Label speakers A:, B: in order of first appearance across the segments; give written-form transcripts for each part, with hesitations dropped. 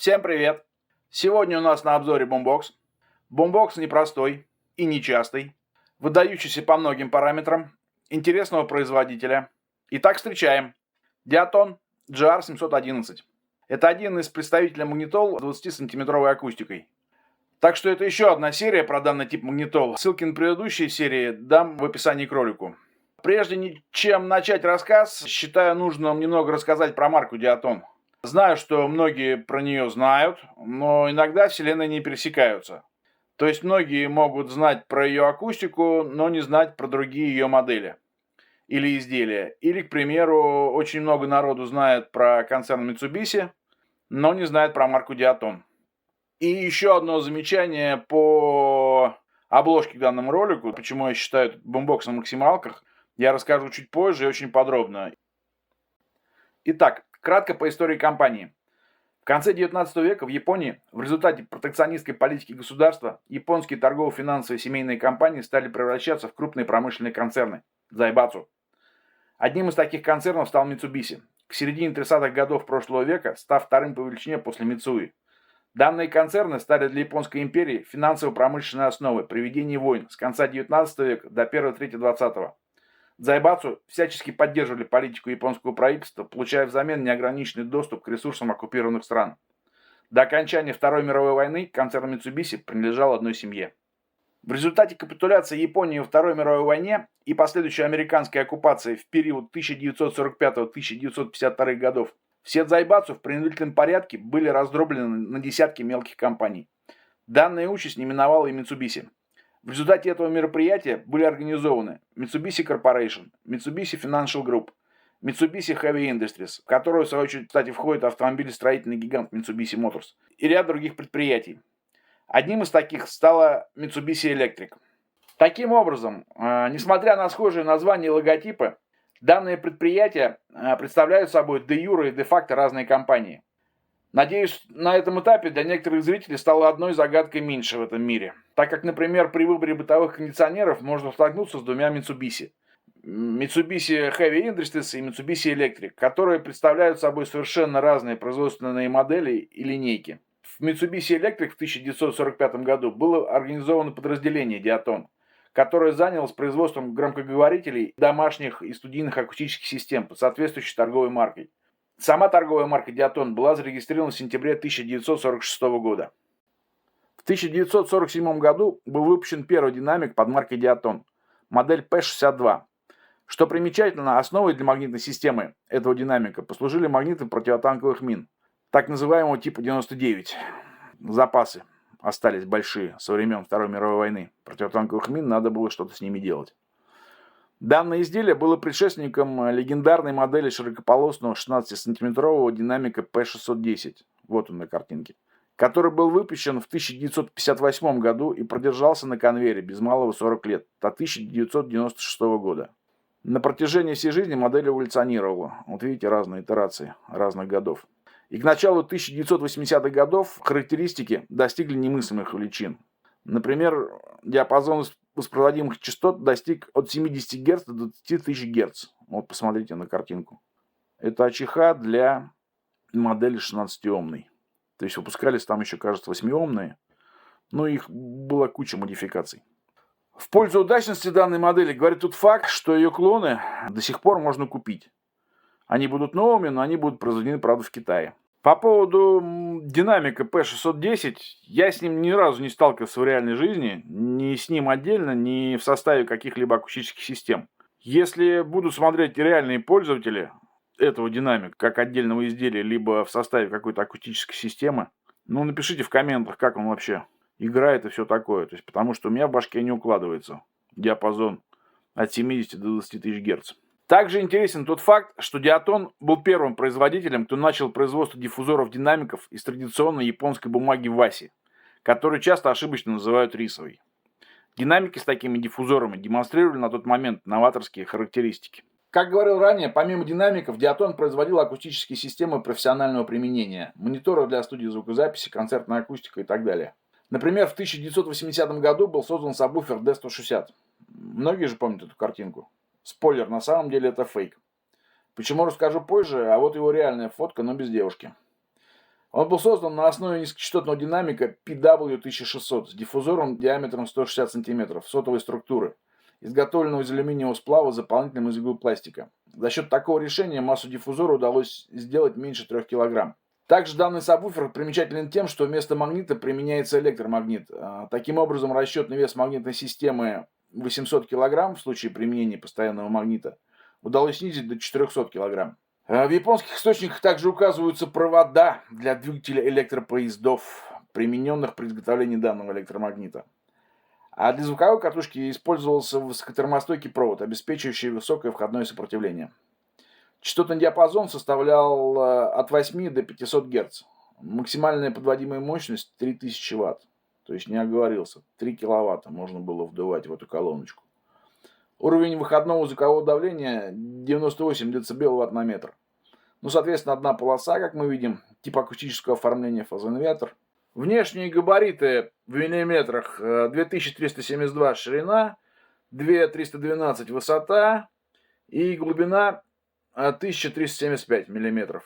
A: Всем привет! Сегодня у нас на обзоре бумбокс. Бумбокс непростой и нечастый, выдающийся по многим параметрам, интересного производителя. Итак, встречаем Diaton GR711. Это один из представителей магнитол с 20-сантиметровой акустикой. Так что это еще одна серия про данный тип магнитол. Ссылки на предыдущие серии дам в описании к ролику. Прежде чем начать рассказ, считаю нужным немного рассказать про марку Diaton. Знаю, что многие про нее знают, но иногда вселенные не пересекаются. То есть многие могут знать про ее акустику, но не знать про другие ее модели или изделия. Или, к примеру, очень много народу знает про концерн Mitsubishi, но не знает про марку Diaton. И еще одно замечание по обложке к данному ролику, почему я считаю этот бумбокс на максималках, я расскажу чуть позже и очень подробно. Итак, кратко по истории компании. В конце 19 века в Японии в результате протекционистской политики государства японские торгово-финансовые семейные компании стали превращаться в крупные промышленные концерны – Зайбацу. Одним из таких концернов стал Mitsubishi, к середине 30-х годов прошлого века став вторым по величине после Mitsui. Данные концерны стали для Японской империи финансово-промышленной основой при ведении войн с конца 19 века до первой трети 20-го. Зайбацу всячески поддерживали политику японского правительства, получая взамен неограниченный доступ к ресурсам оккупированных стран. До окончания Второй мировой войны концерн Mitsubishi принадлежал одной семье. В результате капитуляции Японии во Второй мировой войне и последующей американской оккупации в период 1945-1952 годов все Зайбацу в принудительном порядке были раздроблены на десятки мелких компаний. Данная участь не миновала и Mitsubishi. В результате этого мероприятия были организованы Mitsubishi Corporation, Mitsubishi Financial Group, Mitsubishi Heavy Industries, в которую, в свою очередь, кстати, входит автомобилестроительный гигант Mitsubishi Motors, и ряд других предприятий. Одним из таких стала Mitsubishi Electric. Таким образом, несмотря на схожие названия и логотипы, данные предприятия представляют собой де-юре и де-факто разные компании. Надеюсь, на этом этапе для некоторых зрителей стало одной загадкой меньше в этом мире. Так как, например, при выборе бытовых кондиционеров можно столкнуться с двумя Mitsubishi. Mitsubishi Heavy Industries и Mitsubishi Electric, которые представляют собой совершенно разные производственные модели и линейки. В Mitsubishi Electric в 1945 году было организовано подразделение Diaton, которое занялось производством громкоговорителей, домашних и студийных акустических систем под соответствующей торговой маркой. Сама торговая марка Diaton была зарегистрирована в сентябре 1946 года. В 1947 году был выпущен первый динамик под маркой Diaton, модель P62. Что примечательно, основой для магнитной системы этого динамика послужили магниты противотанковых мин, так называемого типа 99. Запасы остались большие со времен Второй мировой войны. Противотанковых мин, надо было что-то с ними делать. Данное изделие было предшественником легендарной модели широкополосного 16-сантиметрового динамика P610, вот он на картинке, который был выпущен в 1958 году и продержался на конвейере без малого 40 лет, до 1996 года. На протяжении всей жизни модель эволюционировала, вот видите, разные итерации разных годов. И к началу 1980-х годов характеристики достигли немыслимых величин. Например, диапазон воспроизводимых частот достиг от 70 Гц до 20 тысяч Гц. Вот посмотрите на картинку. Это АЧХ для модели 16-омной. То есть выпускались там еще, кажется, 8-омные. Но их была куча модификаций. В пользу удачности данной модели говорит тот факт, что ее клоны до сих пор можно купить. Они будут новыми, но они будут произведены, правда, в Китае. По поводу динамика P610, я с ним ни разу не сталкивался в реальной жизни, ни с ним отдельно, ни в составе каких-либо акустических систем. Если будут смотреть реальные пользователи этого динамика, как отдельного изделия, либо в составе какой-то акустической системы, напишите в комментах, как он вообще играет и все такое. То есть, потому что у меня в башке не укладывается диапазон от 70 до 20 тысяч Гц. Также интересен тот факт, что Diaton был первым производителем, кто начал производство диффузоров-динамиков из традиционной японской бумаги васи, которую часто ошибочно называют рисовой. Динамики с такими диффузорами демонстрировали на тот момент новаторские характеристики. Как говорил ранее, помимо динамиков, Diaton производил акустические системы профессионального применения, мониторы для студии звукозаписи, концертная акустика и так далее. Например, в 1980 году был создан сабвуфер D160. Многие же помнят эту картинку. Спойлер, на самом деле это фейк. Почему, расскажу позже, а вот его реальная фотка, но без девушки. Он был создан на основе низкочастотного динамика PW1600 с диффузором диаметром 160 см сотовой структуры, изготовленного из алюминиевого сплава с заполнительным из иглы пластика. За счет такого решения массу диффузора удалось сделать меньше 3 кг. Также данный сабвуфер примечателен тем, что вместо магнита применяется электромагнит. Таким образом, расчетный вес магнитной системы 800 кг в случае применения постоянного магнита удалось снизить до 400 кг. В японских источниках также указываются провода для двигателя электропоездов, примененных при изготовлении данного электромагнита. А для звуковой катушки использовался высокотермостойкий провод, обеспечивающий высокое входное сопротивление. Частотный диапазон составлял от 8 до 500 Гц. Максимальная подводимая мощность 3000 Вт. То есть не оговорился, 3 кВт можно было вдувать в эту колоночку. Уровень выходного звукового давления 98 дБ Вт на метр. Ну, соответственно, одна полоса, как мы видим, тип акустического оформления фазоинвертор. Внешние габариты в миллиметрах 2372 ширина, 2312 высота и глубина 1375 мм.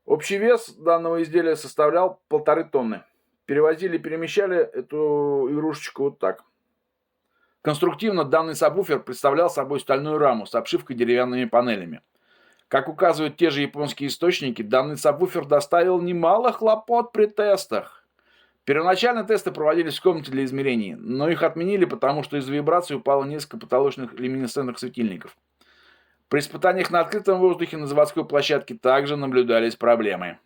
A: Общий вес данного изделия составлял 1,5 тонны. Перевозили и перемещали эту игрушечку вот так. Конструктивно данный сабвуфер представлял собой стальную раму с обшивкой деревянными панелями. Как указывают те же японские источники, данный сабвуфер доставил немало хлопот при тестах. Первоначально тесты проводились в комнате для измерений, но их отменили, потому что из-за вибрации упало несколько потолочных люминесцентных светильников. При испытаниях на открытом воздухе на заводской площадке также наблюдались проблемы.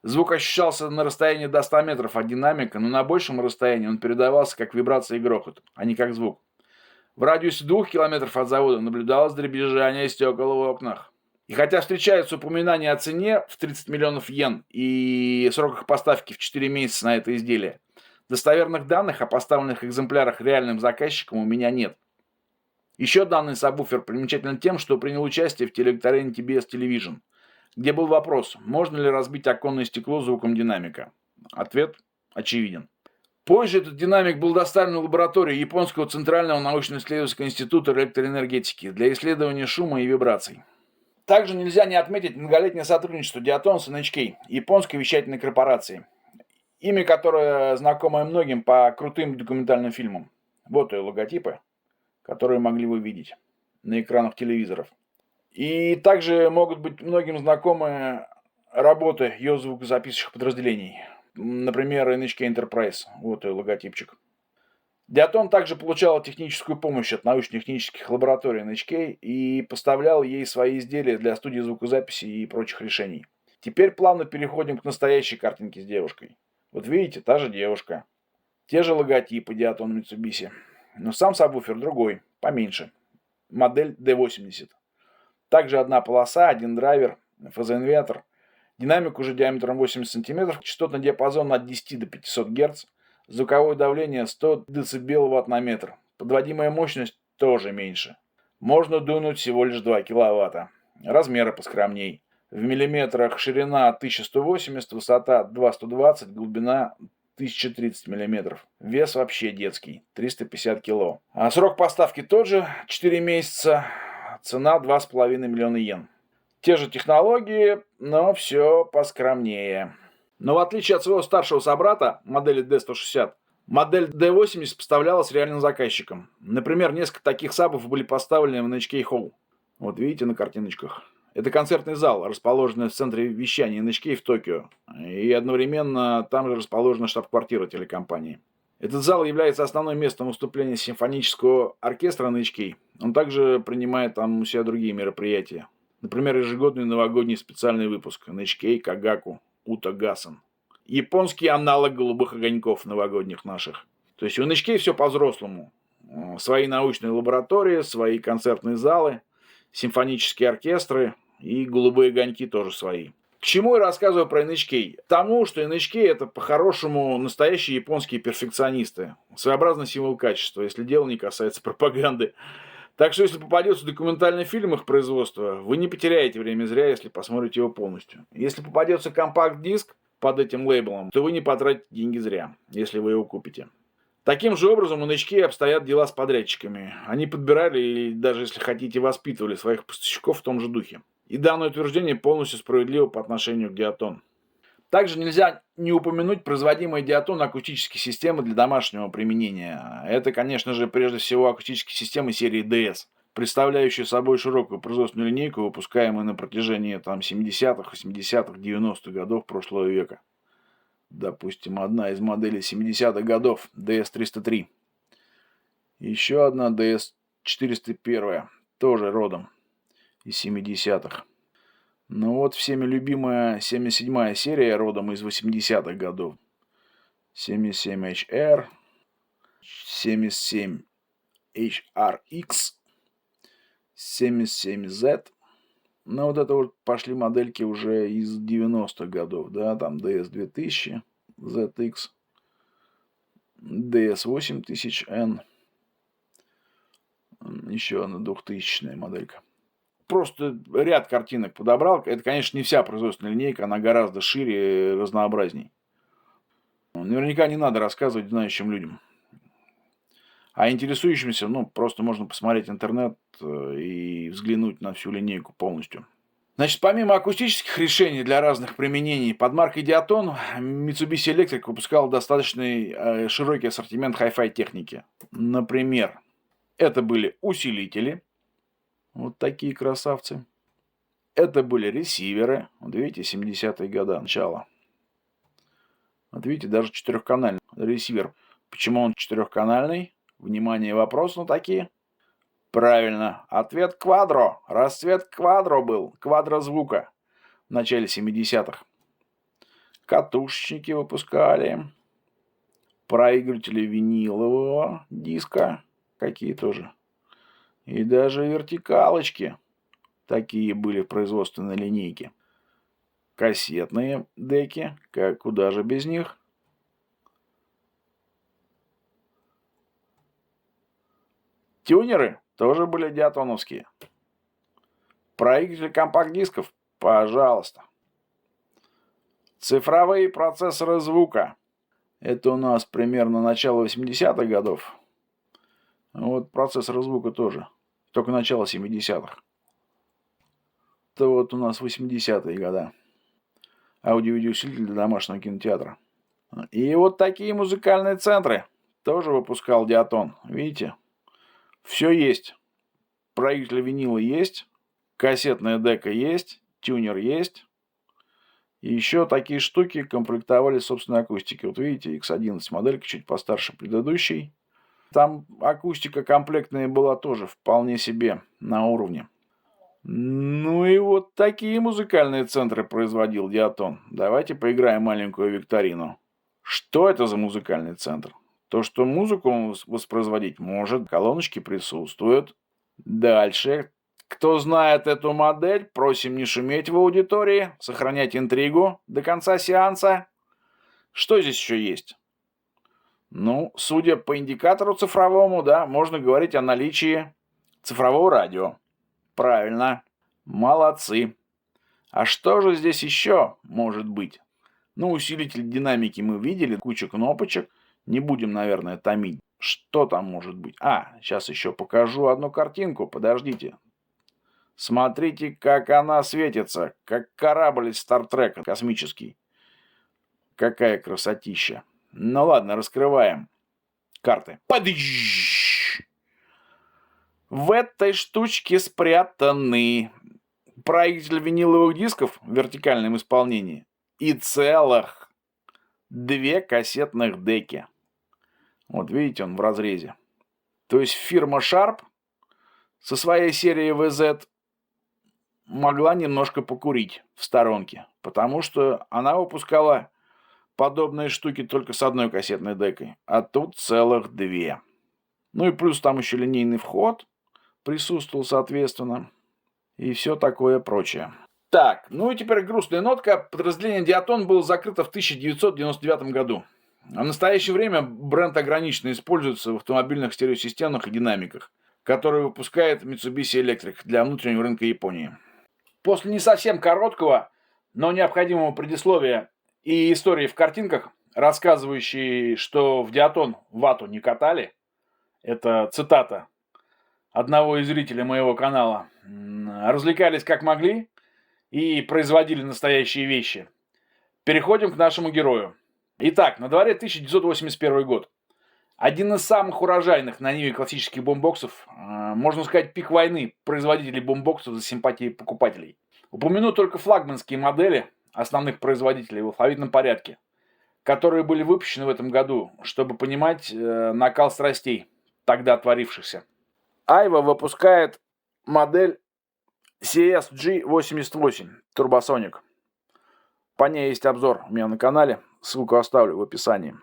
A: Звук ощущался на расстоянии до 100 метров от динамика, но на большем расстоянии он передавался как вибрация и грохот, а не как звук. В радиусе 2 километров от завода наблюдалось дребезжание стекол в окнах. И хотя встречаются упоминания о цене в 30 миллионов йен и сроках поставки в 4 месяца на это изделие, достоверных данных о поставленных экземплярах реальным заказчикам у меня нет. Еще данный сабвуфер примечателен тем, что принял участие в телевикторине TBS Television, где был вопрос, можно ли разбить оконное стекло звуком динамика. Ответ очевиден. Позже этот динамик был доставлен в лабораторию Японского Центрального научно-исследовательского института электроэнергетики для исследования шума и вибраций. Также нельзя не отметить многолетнее сотрудничество Diaton с NHK, японской вещательной корпорацией, имя которое знакомое многим по крутым документальным фильмам. Вот и логотипы, которые могли вы видеть на экранах телевизоров. И также могут быть многим знакомы работы ее звукозаписывающих подразделений. Например, NHK Enterprise. Вот и логотипчик. Diaton также получала техническую помощь от научно-технических лабораторий NHK и поставлял ей свои изделия для студии звукозаписи и прочих решений. Теперь плавно переходим к настоящей картинке с девушкой. Вот видите, та же девушка. Те же логотипы Diaton Mitsubishi. Но сам сабвуфер другой, поменьше. Модель D80. Также одна полоса, один драйвер, фазоинвертор. Динамик уже диаметром 80 см, частотный диапазон от 10 до 500 Гц. Звуковое давление 100 дБ Вт на метр. Подводимая мощность тоже меньше. Можно дунуть всего лишь 2 кВт. Размеры поскромней. В миллиметрах ширина 1180, высота 2120, глубина 1030 мм. Вес вообще детский, 350 кг. А срок поставки тот же, 4 месяца. Цена 2,5 миллиона йен. Те же технологии, но все поскромнее. Но в отличие от своего старшего собрата, модели D160, модель D80 поставлялась реальным заказчикам. Например, несколько таких сабов были поставлены в NHK Hall. Вот видите на картиночках. Это концертный зал, расположенный в центре вещания NHK в Токио. И одновременно там же расположена штаб-квартира телекомпании. Этот зал является основным местом выступления симфонического оркестра NHK. Он также принимает там у себя другие мероприятия. Например, ежегодный новогодний специальный выпуск NHK Кагаку Ута Гасан. Японский аналог голубых огоньков новогодних наших. То есть у NHK все по-взрослому. Свои научные лаборатории, свои концертные залы, симфонические оркестры и голубые огоньки тоже свои. К чему я рассказываю про NHK? К тому, что NHK это по-хорошему настоящие японские перфекционисты. Своеобразный символ качества, если дело не касается пропаганды. Так что, если попадется документальный фильм их производства, вы не потеряете время зря, если посмотрите его полностью. Если попадется компакт-диск под этим лейблом, то вы не потратите деньги зря, если вы его купите. Таким же образом у NHK обстоят дела с подрядчиками. Они подбирали и, даже если хотите, воспитывали своих поставщиков в том же духе. И данное утверждение полностью справедливо по отношению к Diaton. Также нельзя не упомянуть производимые Диатон акустические системы для домашнего применения. Это, конечно же, прежде всего акустические системы серии DS, представляющие собой широкую производственную линейку, выпускаемую на протяжении 70-х, 80-х, 90-х годов прошлого века. Допустим, одна из моделей 70-х годов DS303. Еще одна DS401, тоже родом из 70-х. Ну вот всеми любимая 77-я серия родом из 80-х годов. 77HR, 77HRX, 77Z. Ну вот это вот пошли модельки уже из 90-х годов, да, там DS2000, ZX, DS8000N, еще одна 2000-я моделька. Просто ряд картинок подобрал. Это, конечно, не вся производственная линейка, она гораздо шире и разнообразней. Наверняка не надо рассказывать знающим людям. А интересующимся, просто можно посмотреть интернет и взглянуть на всю линейку полностью. Значит, помимо акустических решений для разных применений, под маркой Diaton Mitsubishi Electric выпускал достаточно широкий ассортимент Hi-Fi техники. Например, это были усилители. Вот такие красавцы. Это были ресиверы. Вот видите, 70-е годы, начало. Вот видите, даже четырехканальный ресивер. Почему он четырехканальный? Внимание, вопрос на такие. Правильно. Ответ квадро. Расцвет квадро был. Квадрозвука. В начале 70-х. Катушечники выпускали. Проигрыватели винилового диска. Какие тоже. И даже вертикалочки. Такие были в производственной линейке. Кассетные деки. Куда же без них? Тюнеры тоже были диатоновские. Проигрыватель компакт-дисков? Пожалуйста. Цифровые процессоры звука. Это у нас примерно начало 80-х годов. Вот процессоры звука тоже. Только начало 70-х. Это вот у нас 80-е годы. Аудио-видеоусилитель для домашнего кинотеатра. И вот такие музыкальные центры тоже выпускал Diaton. Видите? Все есть. Проигрыватель винила есть. Кассетная дека есть. Тюнер есть. И еще такие штуки комплектовали собственной акустикой. Вот видите, X11 моделька, чуть постарше предыдущей. Там акустика комплектная была тоже вполне себе на уровне. Ну и вот такие музыкальные центры производил Diaton. Давайте поиграем маленькую викторину. Что это за музыкальный центр? То, что музыку он воспроизводить может, колоночки присутствуют. Дальше. Кто знает эту модель, просим не шуметь в аудитории, сохранять интригу до конца сеанса. Что здесь еще есть? Ну, судя по индикатору цифровому, да, можно говорить о наличии цифрового радио. Правильно. Молодцы. А что же здесь еще может быть? Ну, усилитель динамики мы видели, куча кнопочек. Не будем, наверное, томить. Что там может быть? Сейчас еще покажу одну картинку. Подождите. Смотрите, как она светится. Как корабль из Стартрека космический. Какая красотища. Ну ладно, раскрываем карты. Падыщ! В этой штучке спрятаны проигрыватель виниловых дисков в вертикальном исполнении и целых 2 кассетных деки. Вот видите, он в разрезе. То есть фирма Sharp со своей серией VZ могла немножко покурить в сторонке, потому что она выпускала подобные штуки только с одной кассетной декой, а тут целых 2. Ну и плюс там еще линейный вход присутствовал, соответственно, и все такое прочее. Так, ну и теперь грустная нотка. Подразделение Diaton было закрыто в 1999 году. А в настоящее время бренд ограниченно используется в автомобильных стереосистемах и динамиках, которые выпускает Mitsubishi Electric для внутреннего рынка Японии. После не совсем короткого, но необходимого предисловия и истории в картинках, рассказывающей, что в Diaton вату не катали, это цитата одного из зрителей моего канала, развлекались как могли и производили настоящие вещи. Переходим к нашему герою. Итак, на дворе 1981 год. Один из самых урожайных на Ниве классических бумбоксов, можно сказать, пик войны производителей бумбоксов за симпатии покупателей. Упомяну только флагманские модели основных производителей в алфавитном порядке, которые были выпущены в этом году, чтобы понимать накал страстей, тогда творившихся. Айва выпускает модель CSG88 Turbosonic. По ней есть обзор у меня на канале, ссылку оставлю в описании.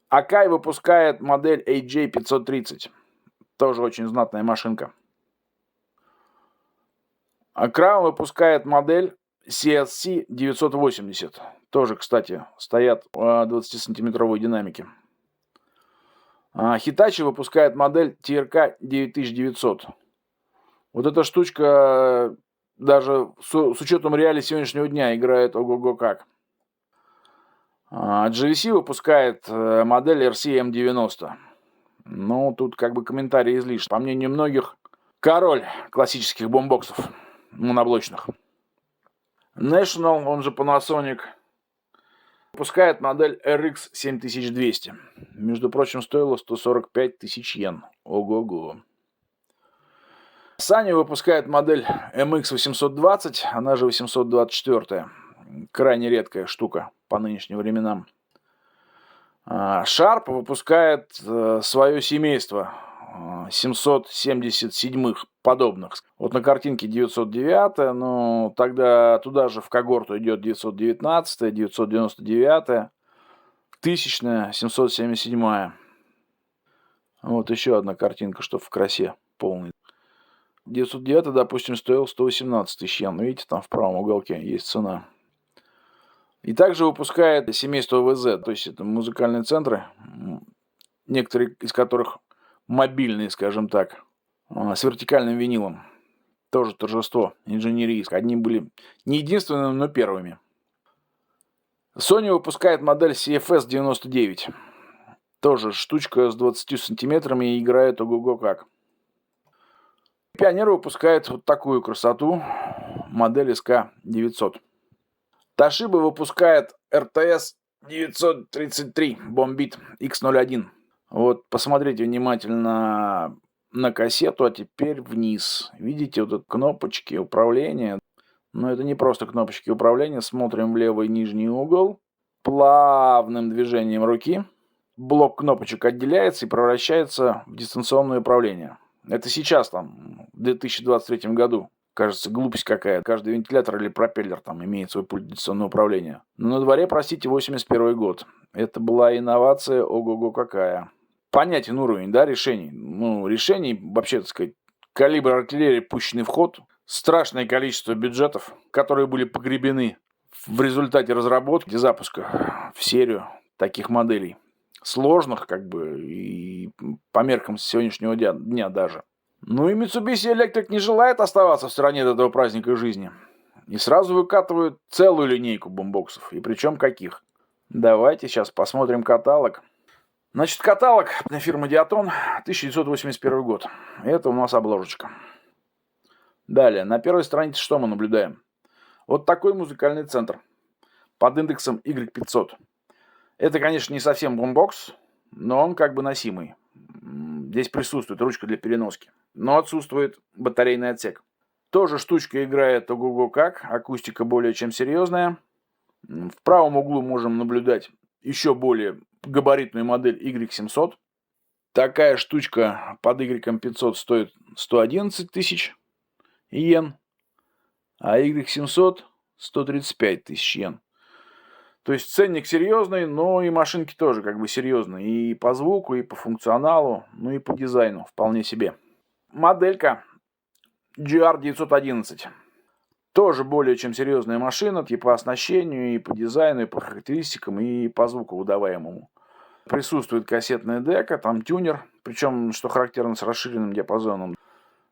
A: Акай выпускает модель AJ530, тоже очень знатная машинка. Краун выпускает модель CSC980, тоже, кстати, стоят 20-сантиметровые динамики. Hitachi выпускает модель TRK 9900. Вот эта штучка даже с учетом реалий сегодняшнего дня играет ого-го как. GVC выпускает модель RC-M90. Ну, тут как бы комментарий излишний. По мнению многих, король классических бомбоксов моноблочных. National, он же Panasonic, выпускает модель RX 7200. Между прочим, стоила 145 тысяч йен. Ого-го. Sony выпускает модель MX 820, она же 824. Крайне редкая штука по нынешним временам. Sharp выпускает свое семейство 777-х подобных. Вот на картинке 909, но тогда туда же в когорту идет 919, 999, 1000, 777. Вот еще одна картинка, что в красе полной. 909, допустим, стоил 118 тысяч йен. Видите, там в правом уголке есть цена. И также выпускает семейство ВЗ, то есть это музыкальные центры, некоторые из которых мобильные, скажем так, с вертикальным винилом. Тоже торжество инженерии. Одни были не единственными, но первыми. Sony выпускает модель CFS-99. Тоже штучка с 20 сантиметрами и играет ого-го как. Pioneer выпускает вот такую красоту, модель SK-900. Toshiba выпускает RTS 933 Bombit X01. Вот посмотрите внимательно на кассету, а теперь вниз. Видите вот эти кнопочки управления? Но это не просто кнопочки управления. Смотрим в левый нижний угол. Плавным движением руки блок кнопочек отделяется и превращается в дистанционное управление. Это сейчас, там, в 2023 году. Кажется, глупость какая. Каждый вентилятор или пропеллер там имеет свой пульт дистанционного управления. Но на дворе, простите, 81 год. Это была инновация ого-го какая. Понятен уровень, да, решений. Ну, решений, вообще, так сказать, калибр артиллерии, пущенный в ход. Страшное количество бюджетов, которые были погребены в результате разработки и запуска в серию таких моделей. Сложных, как бы, и по меркам сегодняшнего дня даже. Ну и Mitsubishi Electric не желает оставаться в стороне от этого праздника жизни. И сразу выкатывают целую линейку бумбоксов. И причем каких. Давайте сейчас посмотрим каталог. Значит, каталог фирмы Diaton, 1981 год. Это у нас обложечка. Далее, на первой странице что мы наблюдаем? Вот такой музыкальный центр под индексом Y500. Это, конечно, не совсем бумбокс, но он как бы носимый. Здесь присутствует ручка для переноски, но отсутствует батарейный отсек. Тоже штучка играет ого-го как, акустика более чем серьезная. В правом углу можем наблюдать еще более габаритную модель Y700. Такая штучка под Y500 стоит 111 тысяч йен, а Y700 135 тысяч йен. То есть ценник серьезный, но и машинки тоже как бы серьезные. И по звуку, и по функционалу, ну и по дизайну вполне себе. Моделька GR911. Тоже более чем серьезная машина, и по оснащению, и по дизайну, и по характеристикам, и по звуку выдаваемому. Присутствует кассетная дека, там тюнер, причем, что характерно, с расширенным диапазоном.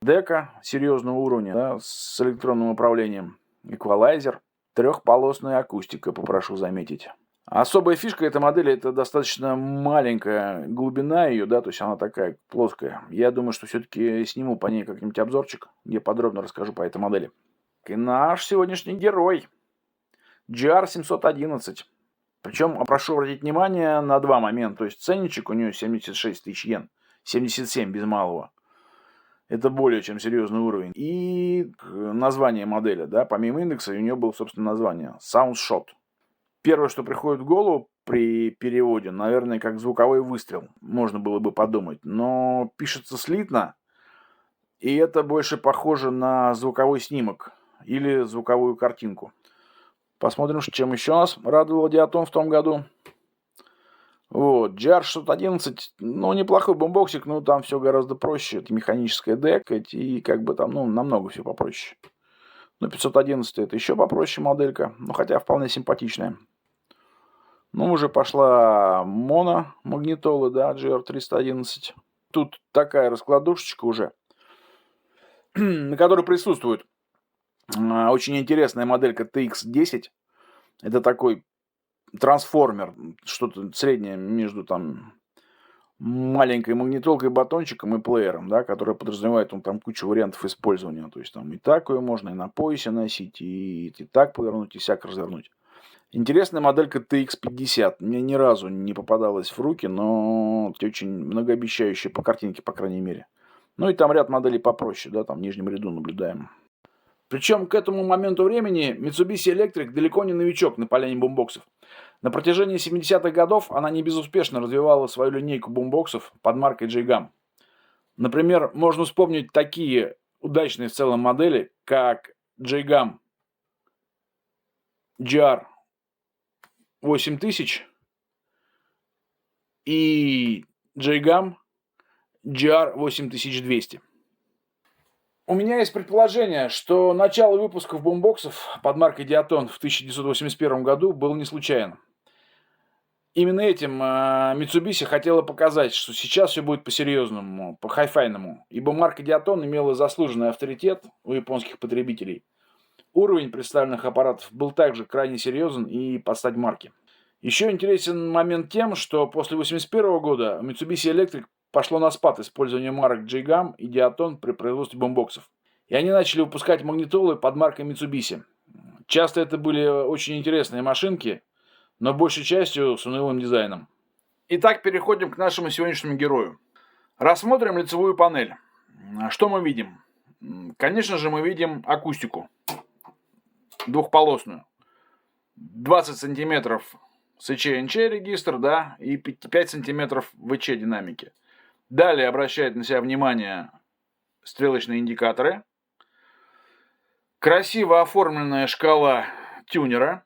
A: Дека серьезного уровня, да, с электронным управлением, эквалайзер. Трехполосная акустика, попрошу заметить. Особая фишка этой модели — это достаточно маленькая глубина ее, да, то есть она такая плоская. Я думаю, что все-таки сниму по ней как-нибудь обзорчик, где подробно расскажу по этой модели. И наш сегодняшний герой. GR711. Причем прошу обратить внимание на два момента. То есть ценничек у нее 76 тысяч йен. 77 без малого. Это более чем серьезный уровень. И название модели, да, помимо индекса, у нее было, собственно, название Soundshot. Первое, что приходит в голову при переводе, наверное, как звуковой выстрел, можно было бы подумать. Но пишется слитно, и это больше похоже на звуковой снимок или звуковую картинку. Посмотрим, чем еще нас радовал Диатон в том году. Вот, GR611, ну, неплохой бумбоксик, но там все гораздо проще. Это механическая дека, и как бы там, ну, намного все попроще. Ну, 511 это еще попроще моделька, но хотя вполне симпатичная. Ну, уже пошла моно-магнитола, да, GR311. Тут такая раскладушечка уже, на которой присутствует очень интересная моделька TX10. Это такой трансформер, что-то среднее между там маленькой магнитолкой, батончиком и плеером, да, который подразумевает там кучу вариантов использования. То есть там и так ее можно и на поясе носить, и так повернуть, и сяк развернуть. Интересная моделька TX50. Мне ни разу не попадалась в руки, но очень многообещающая по картинке, по крайней мере. Ну и там ряд моделей попроще, да, там в нижнем ряду наблюдаем. Причем к этому моменту времени Mitsubishi Electric далеко не новичок на поляне бумбоксов. На протяжении 70-х годов она не безуспешно развивала свою линейку бумбоксов под маркой J-Gam. Например, можно вспомнить такие удачные в целом модели, как J-Gam GR8000 и J-Gam GR8200. У меня есть предположение, что начало выпусков бумбоксов под маркой Diaton в 1981 году было не случайно. Именно этим Mitsubishi хотела показать, что сейчас все будет по-серьезному, по-хайфайному, ибо марка Diaton имела заслуженный авторитет у японских потребителей. Уровень представленных аппаратов был также крайне серьезен и под стать марке. Еще интересен момент тем, что после 1981 года Mitsubishi Electric пошло на спад использование марок J-Gam и Diaton при производстве бумбоксов. И они начали выпускать магнитолы под маркой Mitsubishi. Часто это были очень интересные машинки, но большей частью с унылым дизайном. Итак, переходим к нашему сегодняшнему герою. Рассмотрим лицевую панель. Что мы видим? Конечно же, мы видим акустику. Двухполосную. 20 сантиметров СЧ-НЧ регистр, да, и 5 сантиметров ВЧ динамики. Далее обращает на себя внимание стрелочные индикаторы. Красиво оформленная шкала тюнера.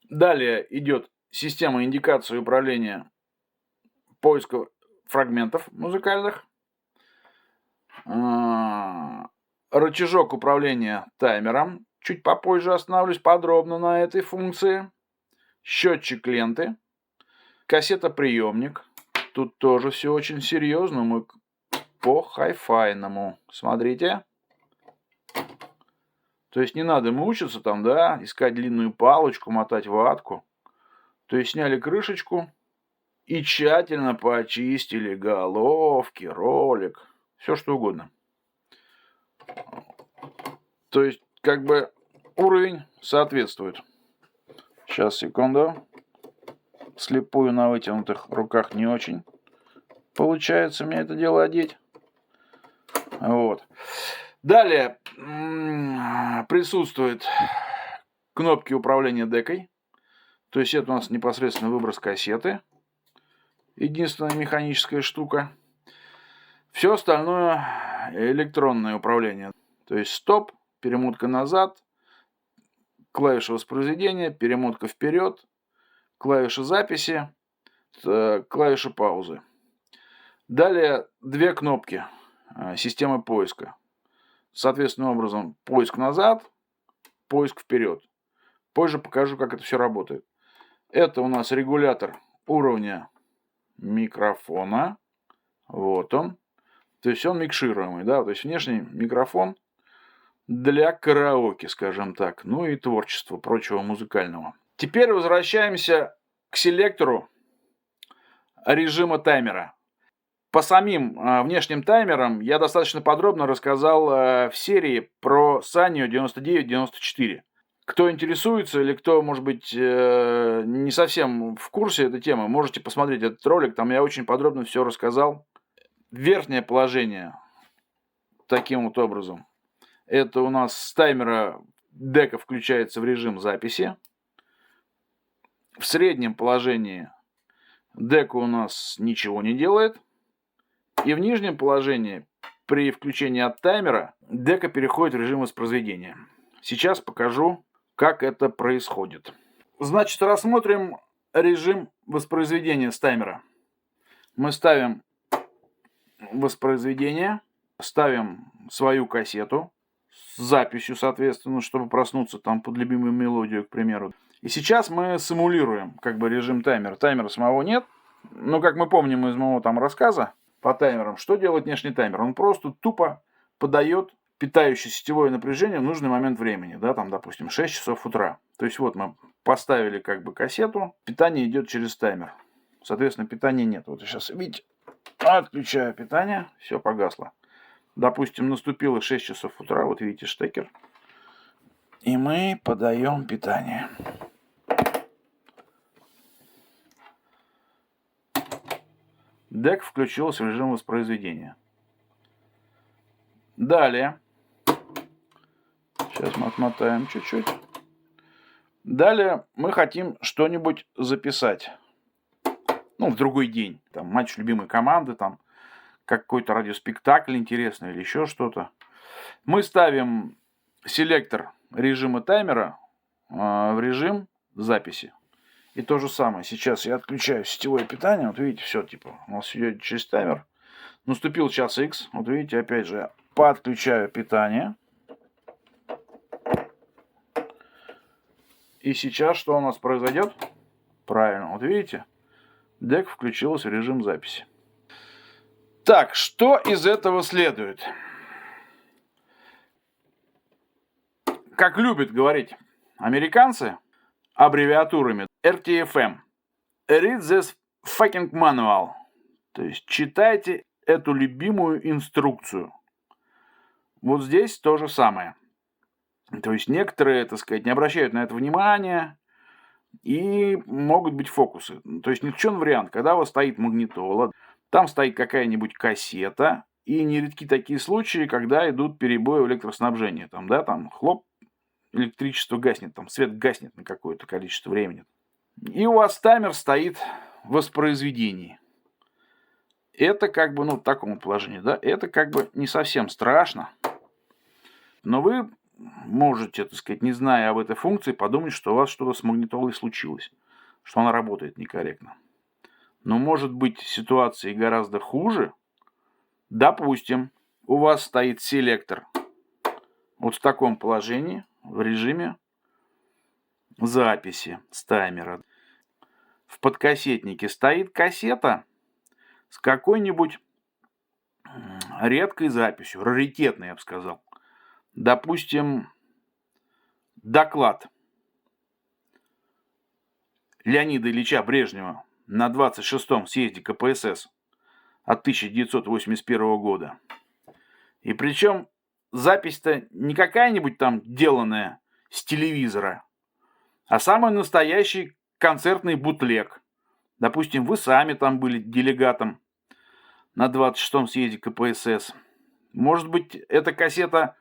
A: Далее идет система индикации управления поиска фрагментов музыкальных. Рычажок управления таймером. Чуть попозже остановлюсь подробно на этой функции. Счетчик ленты. Кассетоприемник. Тут тоже все очень серьезно. Мы по хай-файному. Смотрите. То есть не надо мучиться там, да, искать длинную палочку, мотать ватку. То есть сняли крышечку и тщательно почистили головки, ролик, все что угодно. То есть как бы уровень соответствует. Сейчас, секунду. Слепую на вытянутых руках не очень получается мне это дело одеть. Вот. Далее присутствуют кнопки управления декой. То есть это у нас непосредственно выброс кассеты. Единственная механическая штука. Все остальное электронное управление. То есть стоп, перемотка назад, клавиша воспроизведения, перемотка вперед, клавиша записи, клавиша паузы. Далее две кнопки системы поиска. Соответственным образом поиск назад, поиск вперед. Позже покажу, как это все работает. Это у нас регулятор уровня микрофона. Вот он. То есть он микшируемый, да, то есть внешний микрофон для караоке, скажем так, ну и творчества, прочего музыкального. Теперь возвращаемся к селектору режима таймера. По самим внешним таймерам я достаточно подробно рассказал в серии про Sanyo 9994, Кто интересуется или кто, может быть, не совсем в курсе этой темы, можете посмотреть этот ролик. Там я очень подробно все рассказал. Верхнее положение таким вот образом. Это у нас с таймера дека включается в режим записи. В среднем положении дека у нас ничего не делает. И в нижнем положении при включении от таймера дека переходит в режим воспроизведения. Сейчас покажу, как это происходит. Значит, рассмотрим режим воспроизведения с таймера. Мы ставим воспроизведение, ставим свою кассету с записью, соответственно, чтобы проснуться там под любимую мелодию, к примеру. И сейчас мы симулируем как бы режим таймера. Таймера самого нет, но как мы помним из моего там рассказа по таймерам, что делает внешний таймер? Он просто тупо подает питающее сетевое напряжение в нужный момент времени, да, там, допустим, 6 часов утра. То есть вот мы поставили как бы кассету, питание идет через таймер. Соответственно, питания нет. Вот сейчас, видите, отключаю питание, все погасло. Допустим, наступило 6 часов утра, вот видите штекер. И мы подаем питание. Дек включился в режим воспроизведения. Далее. Сейчас мы отмотаем чуть-чуть. Далее мы хотим что-нибудь записать. Ну, в другой день. Там матч любимой команды, там какой-то радиоспектакль интересный или еще что-то. Мы ставим селектор режима таймера в режим записи. И то же самое. Сейчас я отключаю сетевое питание. Вот видите, все типа у нас идет через таймер. Наступил час X. Вот видите, опять же, я подключаю питание. И сейчас что у нас произойдет? Правильно, вот видите, дек включилась в режим записи. Так, что из этого следует? Как любят говорить американцы аббревиатурами RTFM. Read this fucking manual. То есть читайте эту любимую инструкцию. Вот здесь то же самое. То есть некоторые, так сказать, не обращают на это внимания и могут быть фокусы. То есть ничего вариант, когда у вас стоит магнитола, там стоит какая-нибудь кассета, и нередки такие случаи, когда идут перебои в электроснабжении. Там, да, там хлоп, электричество гаснет, там свет гаснет на какое-то количество времени. И у вас таймер стоит в воспроизведении. Это как бы, ну, в таком положении, да, это как бы не совсем страшно. Но вы можете, так сказать, не зная об этой функции, подумать, что у вас что-то с магнитолой случилось, что она работает некорректно. Но может быть ситуация гораздо хуже. Допустим, у вас стоит селектор вот в таком положении, в режиме записи с таймера. В подкассетнике стоит кассета с какой-нибудь редкой записью, раритетной, я бы сказал. Допустим, доклад Леонида Ильича Брежнева на 26-м съезде КПСС от 1981 года. И причем запись-то не какая-нибудь там деланная с телевизора, а самый настоящий концертный бутлег. Допустим, вы сами там были делегатом на 26-м съезде КПСС. Может быть, эта кассета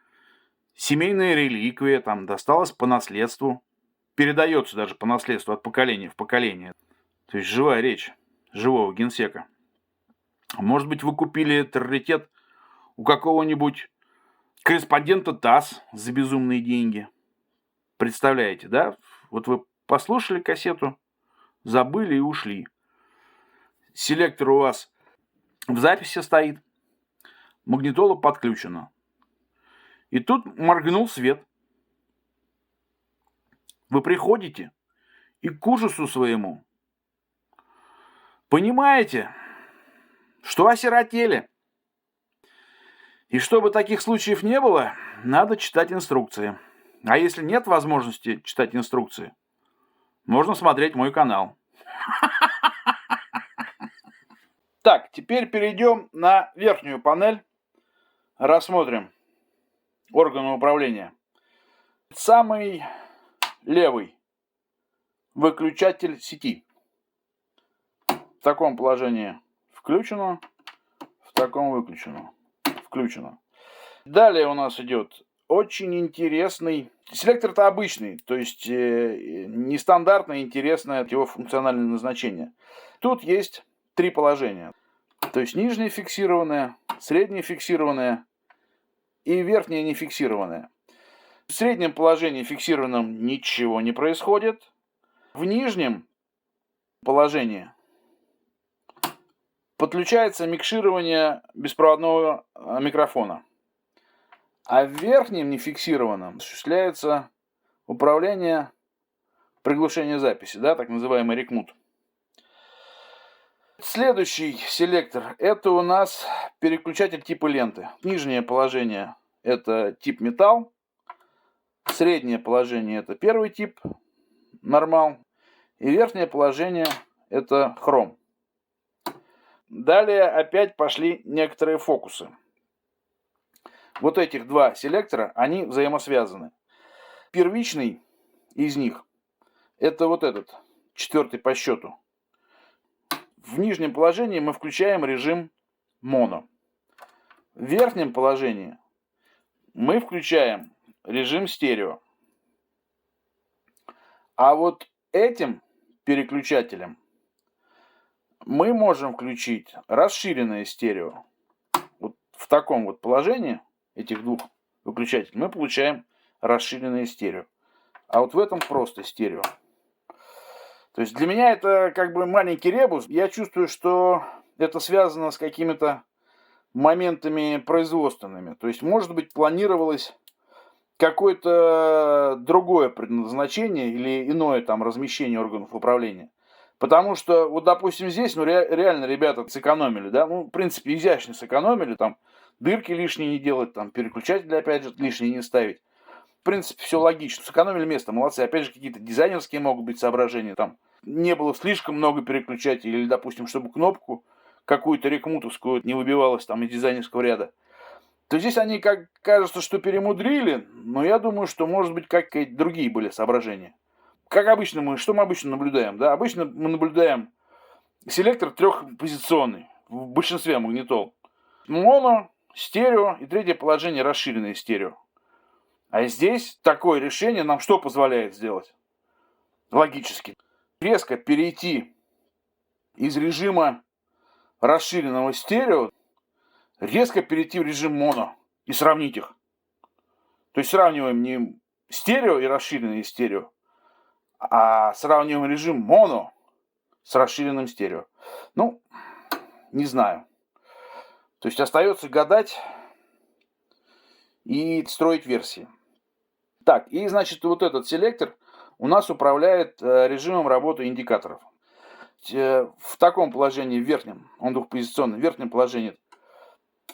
A: семейная реликвия, там досталась по наследству, передается даже по наследству от поколения в поколение. То есть живая речь живого генсека. Может быть, вы купили этот раритет у какого-нибудь корреспондента ТАСС за безумные деньги. Представляете, да? Вот вы послушали кассету, забыли и ушли. Селектор у вас в записи стоит, магнитола подключена. И тут моргнул свет. Вы приходите и к ужасу своему понимаете, что осиротели. И чтобы таких случаев не было, надо читать инструкции. А если нет возможности читать инструкции, можно смотреть мой канал. Так, теперь перейдем на верхнюю панель. Рассмотрим органы управления. Самый левый выключатель сети. В таком положении включено, в таком выключено, включено. Далее у нас идет очень интересный. Селектор-то обычный, то есть нестандартное, интересное его функциональное назначение. Тут есть три положения. То есть нижнее фиксированное, среднее фиксированное и верхнее нефиксированное. В среднем положении фиксированном ничего не происходит. В нижнем положении подключается микширование беспроводного микрофона. А в верхнем нефиксированном осуществляется управление приглушения записи, да, так называемый рекмут. Следующий селектор – это у нас переключатель типа ленты. Нижнее положение – это тип металл. Среднее положение – это первый тип, нормал. И верхнее положение – это хром. Далее опять пошли некоторые фокусы. Вот этих два селектора, они взаимосвязаны. Первичный из них – это вот этот, четвертый по счету. В нижнем положении мы включаем режим моно. В верхнем положении мы включаем режим стерео. А вот этим переключателем мы можем включить расширенное стерео. Вот в таком вот положении этих двух выключателей мы получаем расширенное стерео. А вот в этом просто стерео. То есть для меня это как бы маленький ребус. Я чувствую, что это связано с какими-то моментами производственными. То есть, может быть, планировалось какое-то другое предназначение или иное там размещение органов управления. Потому что, вот, допустим, здесь, ну, реально ребята сэкономили, да, ну, в принципе, изящно сэкономили, там, дырки лишние не делать, там, переключатели, опять же, лишние не ставить. В принципе, все логично, сэкономили место, молодцы. Опять же, какие-то дизайнерские могут быть соображения, там, не было слишком много переключателей, или, допустим, чтобы кнопку какую-то рекмутовскую не выбивалась там из дизайнерского ряда. То здесь они, как кажется, что перемудрили, но я думаю, что, может быть, какие-то другие были соображения. Как обычно что мы обычно наблюдаем? Да? Обычно мы наблюдаем селектор трехпозиционный в большинстве магнитол. Моно, стерео и третье положение расширенное стерео. А здесь такое решение нам что позволяет сделать? Логически. Резко перейти из режима расширенного стерео, резко перейти в режим моно и сравнить их. То есть сравниваем не стерео и расширенное стерео, а сравниваем режим моно с расширенным стерео. Ну, не знаю. То есть остается гадать и строить версии. Так, и значит вот этот селектор у нас управляет режимом работы индикаторов. В таком положении, в верхнем, он двухпозиционный, в верхнем положении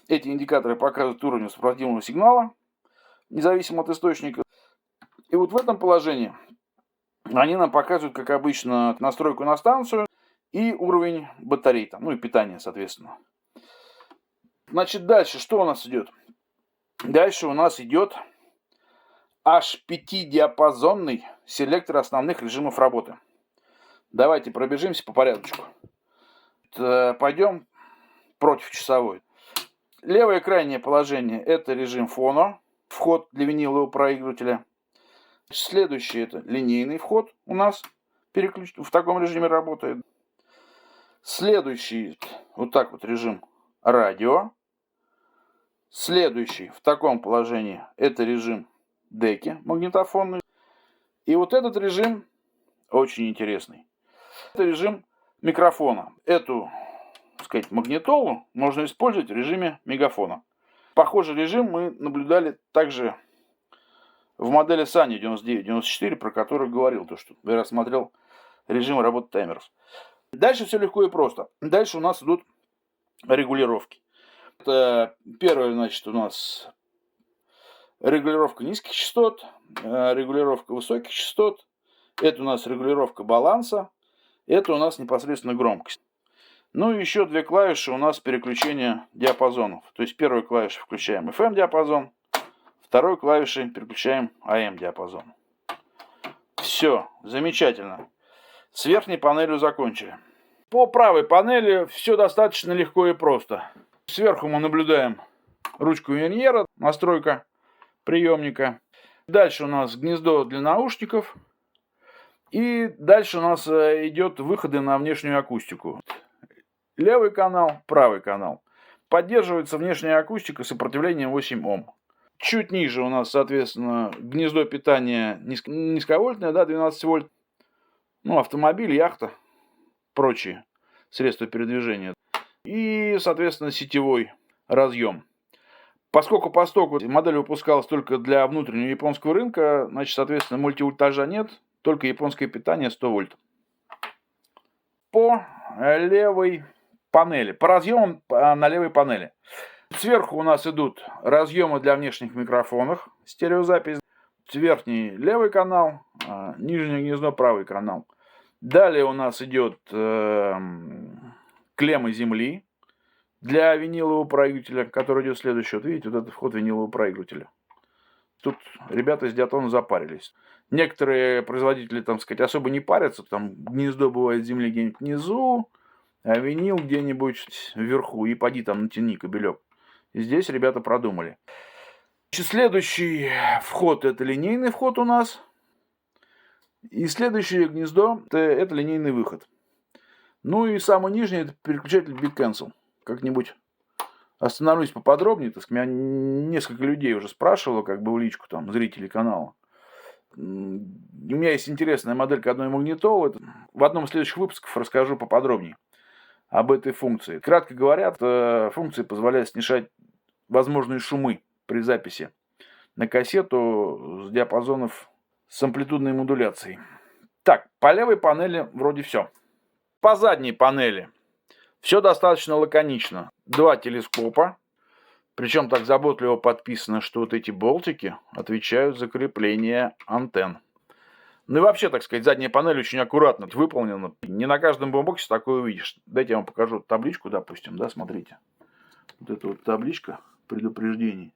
A: эти индикаторы показывают уровень сопроводимого сигнала, независимо от источника. И вот в этом положении они нам показывают, как обычно, настройку на станцию и уровень батарей, там, ну и питание, соответственно. Значит, дальше что у нас идет? Дальше у нас идет аж 5-диапазонный селектор основных режимов работы. Давайте пробежимся по порядочку. Пойдем против часовой. Левое крайнее положение – это режим фоно, вход для винилового проигрывателя. Следующий – это линейный вход у нас в таком режиме работает. Следующий, вот так вот, режим радио. Следующий в таком положении – это режим деки магнитофонный. И вот этот режим очень интересный. Это режим микрофона. Эту, так сказать, магнитолу можно использовать в режиме мегафона. Похожий режим мы наблюдали также в модели Sony 99-94, про которую говорил, то, что я рассмотрел режим работы таймеров. Дальше все легко и просто. Дальше у нас идут регулировки. Это первое, значит, у нас регулировка низких частот, регулировка высоких частот. Это у нас регулировка баланса. Это у нас непосредственно громкость. Ну и еще две клавиши у нас переключения диапазонов. То есть первой клавишей включаем FM диапазон, второй клавишей переключаем AM диапазон. Все, замечательно. С верхней панелью закончили. По правой панели все достаточно легко и просто. Сверху мы наблюдаем ручку верньера, настройка приемника. Дальше у нас гнездо для наушников. И дальше у нас идет выходы на внешнюю акустику. Левый канал, правый канал. Поддерживается внешняя акустика с сопротивлением 8 Ом. Чуть ниже у нас, соответственно, гнездо питания низковольтное, да, 12 вольт. Ну, автомобиль, яхта, прочие средства передвижения. И, соответственно, сетевой разъем. Поскольку по стоку модель выпускалась только для внутреннего японского рынка, значит, соответственно, мультивольтажа нет, только японское питание 100 вольт. По левой панели, по разъемам на левой панели. Сверху у нас идут разъемы для внешних микрофонов, стереозапись. Верхний левый канал, нижнее гнездо правый канал. Далее у нас идет клеммы земли для винилового проигрывателя, который идет следующий. Вот видите, вот это вход винилового проигрывателя. Тут ребята из Диатона запарились. Некоторые производители, там сказать, особо не парятся. Там гнездо бывает земли где-нибудь внизу, а винил где-нибудь вверху. И поди там натяни кабелек. И здесь ребята продумали. Следующий вход — это линейный вход у нас. И следующее гнездо — это линейный выход. Ну и самый нижний — это переключатель Big Cancel. Как-нибудь остановлюсь поподробнее. Так сказать, меня несколько людей уже спрашивало, как бы в личку, там, зрителей канала. У меня есть интересная моделька одной магнитолы. В одном из следующих выпусков расскажу поподробнее об этой функции. Кратко говоря, эта функция позволяет снижать возможные шумы при записи на кассету с диапазонов с амплитудной модуляцией. Так, по левой панели вроде все. По задней панели все достаточно лаконично. Два телескопа. Причем так заботливо подписано, что вот эти болтики отвечают за крепление антенн. Ну и вообще, так сказать, задняя панель очень аккуратно выполнена. Не на каждом бомбоксе такое увидишь. Дайте я вам покажу табличку, допустим, да, смотрите. Вот эта вот табличка предупреждений.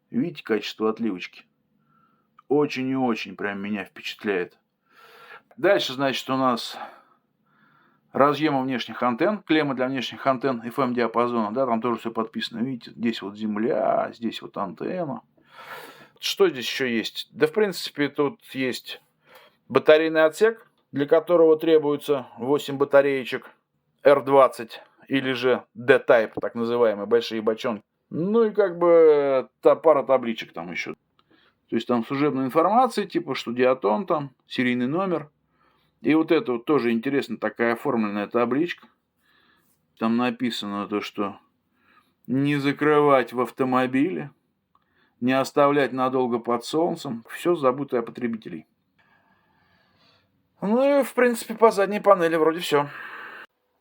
A: Видите качество отливочки? Очень и очень прям меня впечатляет. Дальше, значит, у нас разъемы внешних антенн, клеммы для внешних антенн FM-диапазона, да, там тоже все подписано. Видите, здесь вот земля, здесь вот антенна. Что здесь еще есть? Да, в принципе, тут есть батарейный отсек, для которого требуется 8 батареечек R20 или же D-Type, так называемые, большие бочонки. Ну и как бы пара табличек там еще. То есть там служебная информация, типа что Диатон там, серийный номер. И вот это вот тоже интересно, такая оформленная табличка. Там написано то, что не закрывать в автомобиле, не оставлять надолго под солнцем. Все забытое о потребителей. Ну и в принципе по задней панели вроде все.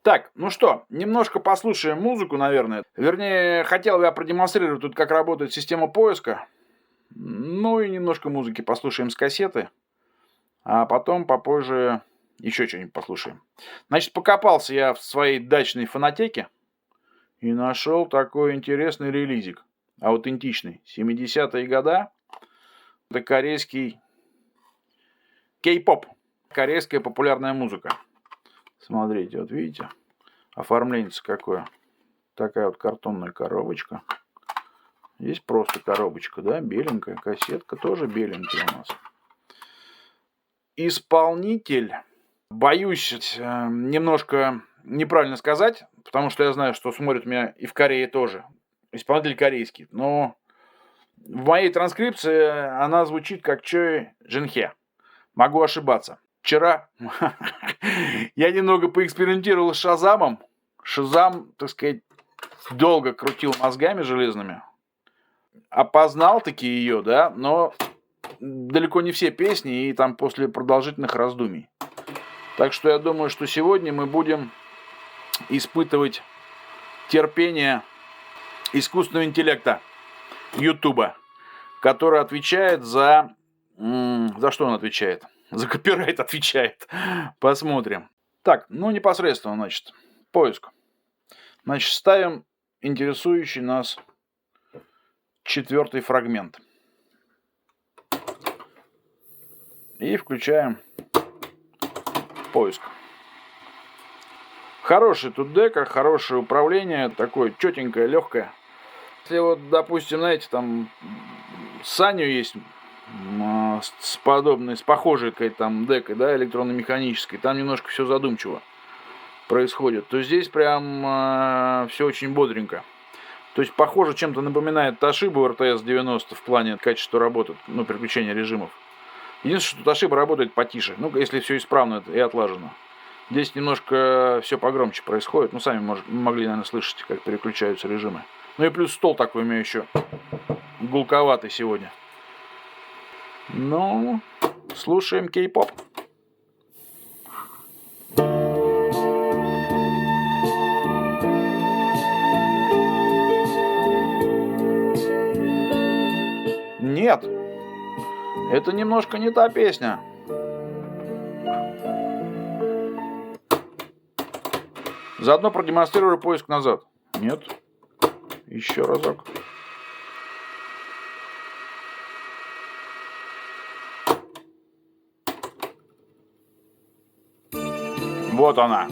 A: Так, ну что, немножко послушаем музыку, наверное. Вернее, хотел я продемонстрировать тут, как работает система поиска. Ну и немножко музыки послушаем с кассеты. А потом попозже еще что-нибудь послушаем. Значит, покопался я в своей дачной фонотеке и нашел такой интересный релизик. Аутентичный. 70-е годы. Это корейский кей-поп. Корейская популярная музыка. Смотрите, вот видите, оформление какое. Такая вот картонная коробочка. Здесь просто коробочка, да, беленькая. Кассетка тоже беленькая у нас. Исполнитель, боюсь немножко неправильно сказать, потому что я знаю, что смотрят меня и в Корее тоже. Исполнитель корейский. Но в моей транскрипции она звучит как Чой Джинхе. Могу ошибаться. Вчера я немного поэкспериментировал с Шазамом. Шазам, так сказать, долго крутил мозгами железными. Опознал таки ее, да, но далеко не все песни и там после продолжительных раздумий. Так что я думаю, что сегодня мы будем испытывать терпение искусственного интеллекта Ютуба, который отвечает за... За что он отвечает? За копирайт отвечает. Посмотрим. Так, ну непосредственно, значит, поиск. Значит, ставим интересующий нас 4-й фрагмент. И включаем поиск. Хороший тут дека, хорошее управление, такое четенькое, легкое. Если вот, допустим, знаете, там Саню есть с подобной, с похожей какой-то там декой, да, электронно-механической, там немножко все задумчиво происходит, то здесь прям все очень бодренько. То есть, похоже, чем-то напоминает Toshiba RTS 90 в плане качества работы, ну, переключения режимов. Единственное, что Toshiba работает потише, ну, если все исправно и отлажено. Здесь немножко все погромче происходит, ну, сами могли, наверное, слышать, как переключаются режимы. Ну и плюс стол такой у меня еще гулковатый сегодня. Ну, слушаем кей-поп. Нет, это немножко не та песня. Заодно продемонстрирую поиск назад. Нет. Еще разок. Вот она.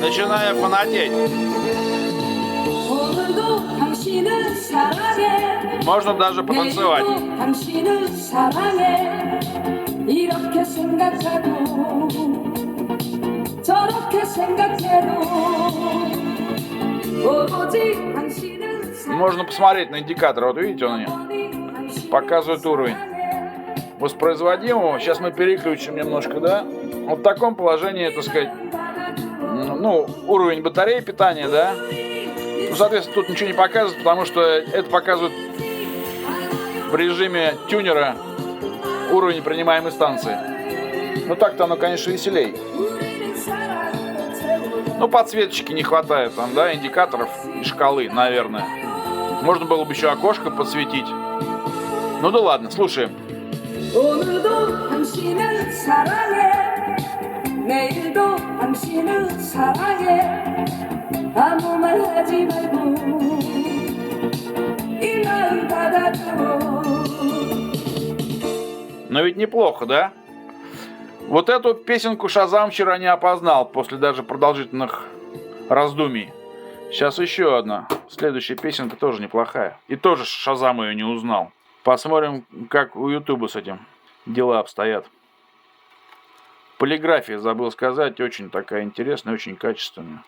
A: Начинаю фанатеть. Можно даже потанцевать. Можно посмотреть на индикатор. Вот видите, он показывает уровень воспроизводимого. Сейчас мы переключим немножко, да? Вот в таком положении, так сказать, ну, уровень батареи питания, да? Ну, соответственно, тут ничего не показывает, потому что это показывает в режиме тюнера уровень принимаемой станции. Ну, так-то оно, конечно, веселей. Ну, подсветочки не хватает там, да, индикаторов и шкалы, наверное. Можно было бы еще окошко подсветить. Ну да ладно, слушаем. Но ведь неплохо, да? Вот эту песенку Шазам вчера не опознал после даже продолжительных раздумий. Сейчас еще одна. Следующая песенка тоже неплохая. И тоже Шазам ее не узнал. Посмотрим, как у Ютуба с этим дела обстоят. Полиграфия, забыл сказать, очень такая интересная, очень качественная.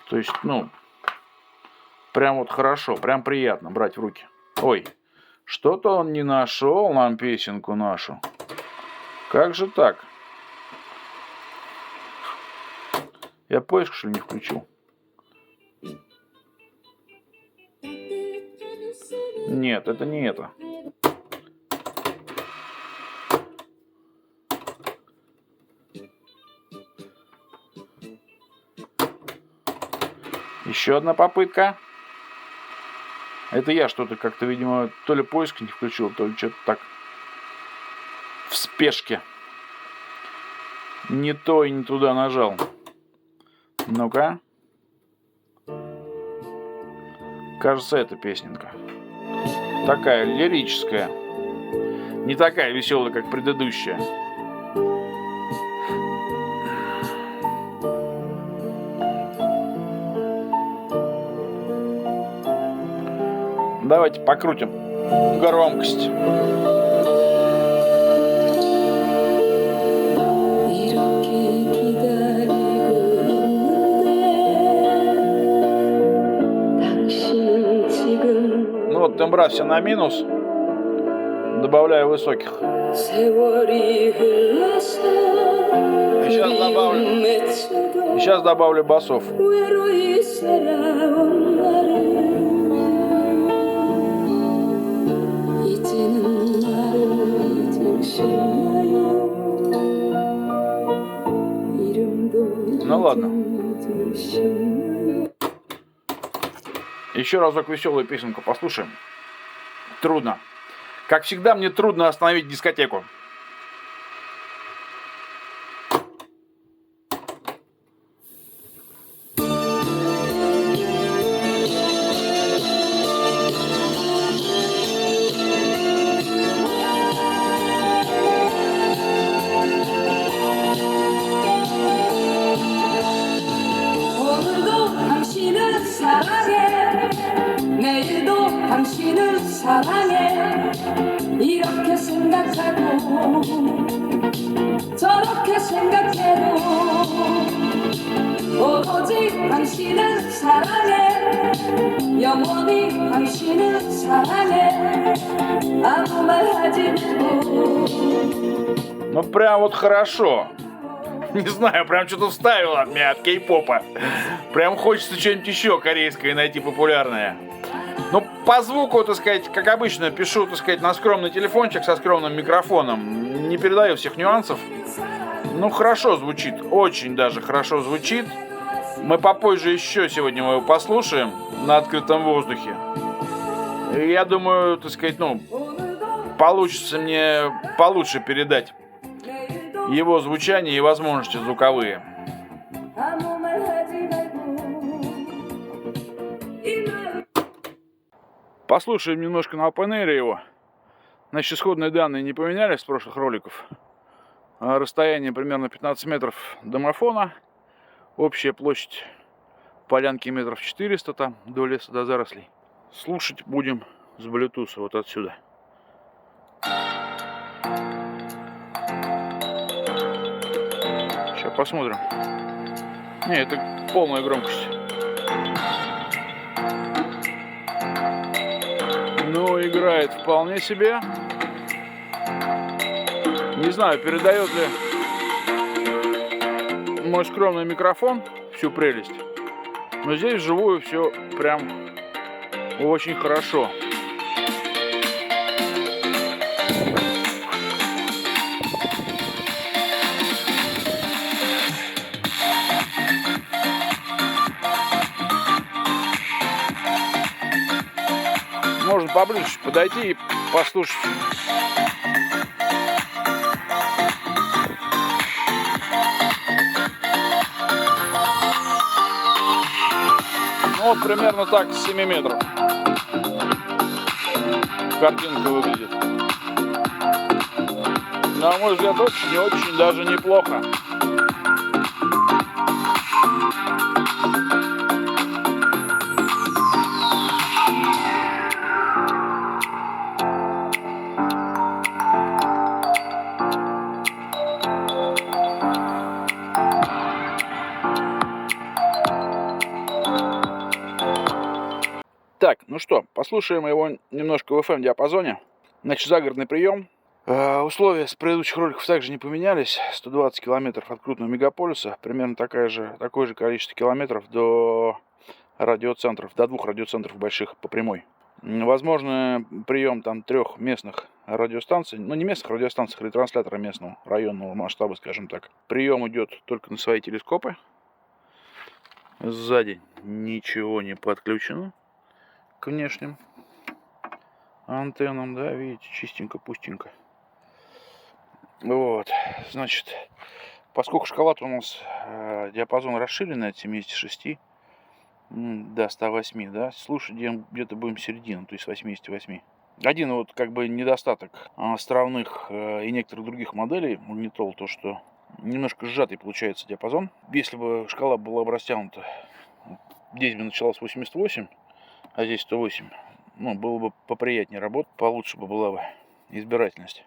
A: То есть, ну, прям вот хорошо, прям приятно брать в руки. Ой, что-то он не нашел нам песенку нашу. Как же так? Я поиск, что ли, не включил? Нет, это не это. Еще одна попытка. Это я что-то как-то, видимо, то ли поиск не включил, то ли что-то так в спешке. Не то и не туда нажал. Ну-ка. Кажется, это песенка. Такая лирическая. Не такая веселая, как предыдущая. Давайте покрутим громкость. Ну вот тембра все на минус. Добавляю высоких. Сейчас добавлю басов. Ну ладно. Еще разок веселую песенку послушаем. Трудно. Как всегда, мне трудно остановить дискотеку.
B: 사랑해 내일도 당신을 사랑해 이렇게 생각하고 저렇게 생각해도 오로지 당신을 사랑해 영원히 당신을 사랑해 아무 말 하지 말고.
A: Ну прям вот хорошо. Не знаю, прям что-то вставило от меня, от кей-попа. Прям хочется что-нибудь еще корейское найти популярное. Ну, по звуку, так сказать, как обычно, пишу, так сказать, на скромный телефончик со скромным микрофоном. Не передаю всех нюансов. Ну, хорошо звучит, очень даже хорошо звучит. Мы попозже еще сегодня его послушаем на открытом воздухе. И я думаю, так сказать, получится мне получше передать его звучание и возможности звуковые. Послушаем немножко на open-air его. Значит, исходные данные не поменялись с прошлых роликов. Расстояние примерно 15 метров домофона. Общая площадь полянки метров 400 там, до леса, до зарослей. Слушать будем с Bluetooth вот отсюда. Сейчас посмотрим. Не, это полная громкость. Ну, играет вполне себе. Не знаю, передает ли мой скромный микрофон всю прелесть. Но здесь вживую все прям очень хорошо. Можно поближе подойти и послушать. Ну, вот примерно так, с 7 метров. Картинка выглядит. На мой взгляд, очень даже неплохо. Так, ну что, послушаем его немножко в FM-диапазоне. Значит, загородный прием. Условия с предыдущих роликов также не поменялись. 120 километров от крупного мегаполиса. Примерно такое же количество километров до радиоцентров, до 2 радиоцентров больших по прямой. Возможно, прием там 3 местных радиостанций. Ну, не местных радиостанций, ретранслятора местного, районного масштаба, скажем так. Прием идет только на свои телескопы. Сзади ничего не подключено к внешним антеннам, да, видите, чистенько, пустенько. Вот, значит, поскольку шкала у нас диапазон расширенный от 76 до 108, да, слушать где-то будем середину, то есть 88. Один вот как бы недостаток островных и некоторых других моделей магнитол, то что немножко сжатый получается диапазон. Если бы шкала была бы растянута, здесь бы началась 88, а здесь 108, было бы поприятнее работать, получше бы была бы избирательность.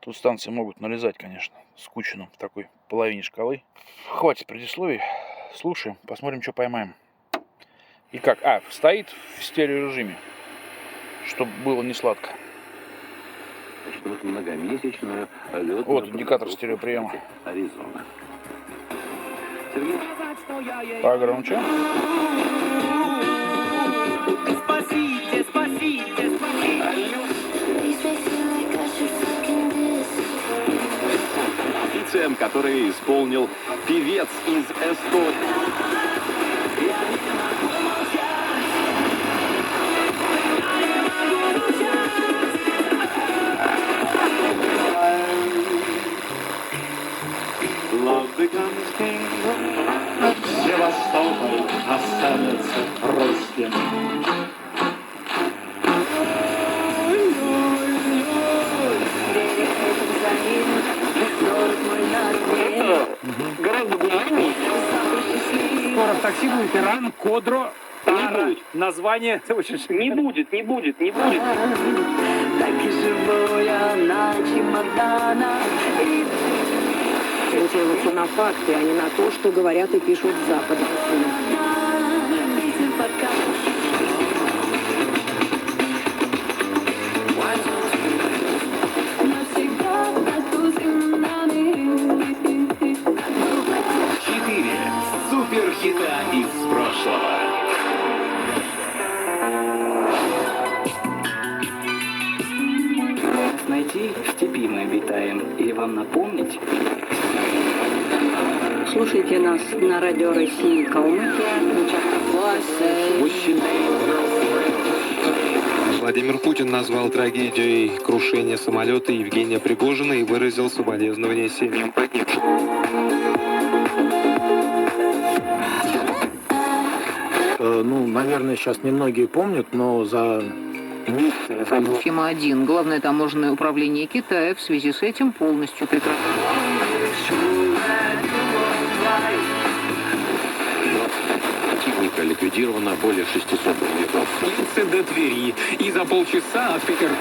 A: Тут станции могут налезать, конечно, скучно в такой половине шкалы. Хватит предисловий, слушаем, посмотрим, что поймаем. И как? Стоит в стереорежиме, чтобы было не сладко. Вот индикатор стереоприема. Погромче.
C: Спасите, спасите, спасите. Композициям, которые исполнил певец из Эстонии. Севастополь останется русским. Гораздо главнее. Скоро в такси будет Иран, Кодро. будет.
D: Название очень
C: Не будет, не будет, не будет.
B: Так и живу я на чемоданах.
E: Ориентироваться на факты, а не на то, что говорят и пишут с Запада.
B: Навсегда тату с именами.
F: 4 суперхита из прошлого.
G: Найти в степи мы обитаем, или вам напомнить?
E: Слушайте нас на радио России Калмыкия, на частоте.
H: Владимир Путин назвал трагедией крушения самолета Евгения Пригожина и выразил соболезнования семьям погибших.
I: Наверное, сейчас немногие помнят, но за
J: Тема 1. Главное таможенное управление Китая в связи с этим полностью прекратило.
F: Противника ликвидировано более 600 боевиков.
D: до Твери. И за полчаса от Петербурга.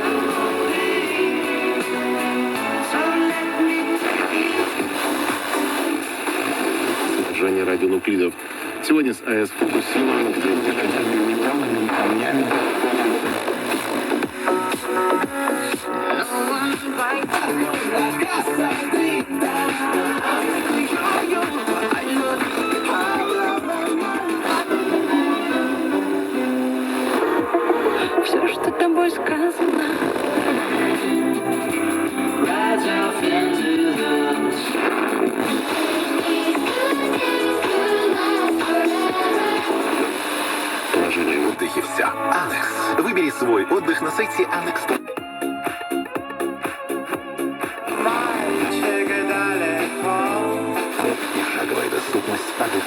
F: Содержание радионуклидов. Сегодня с АЭС Фукусима,
B: Все, что тобой сказано.
F: положение в отдыхе все. Анекс. Выбери свой отдых на сайте Анекс. Шаговая доступность падает.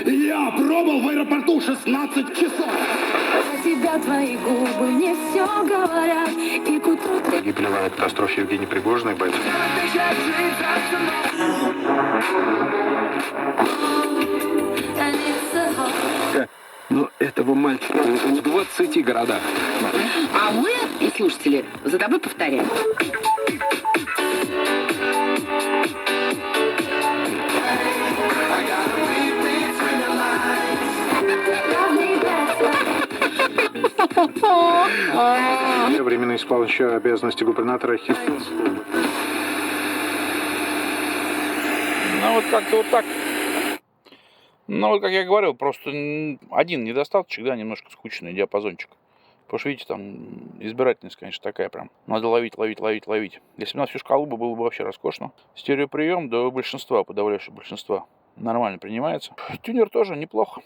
C: Я пробыл в аэропорту 16 часов.
B: За тебя твои губы мне все говорят. И к утру ты
H: Погибли в катастрофе Евгений Пригожин и бойцы.
D: Но этого мальчика в 20 городах.
J: А мы, и слушатели, за тобой повторяем.
H: Временно исполняющий обязанности губернатора Херсонского.
A: Ну, вот как-то вот так. Ну, вот как я говорил, просто один недостаточек, да, немножко скучный диапазончик. Потому что, видите, там избирательность, конечно, такая прям. Надо ловить, ловить, ловить, ловить. Если бы у нас фишкалуба было бы вообще роскошно. Стереоприем до большинства, подавляющего большинства, нормально принимается. Тюнер тоже неплохо.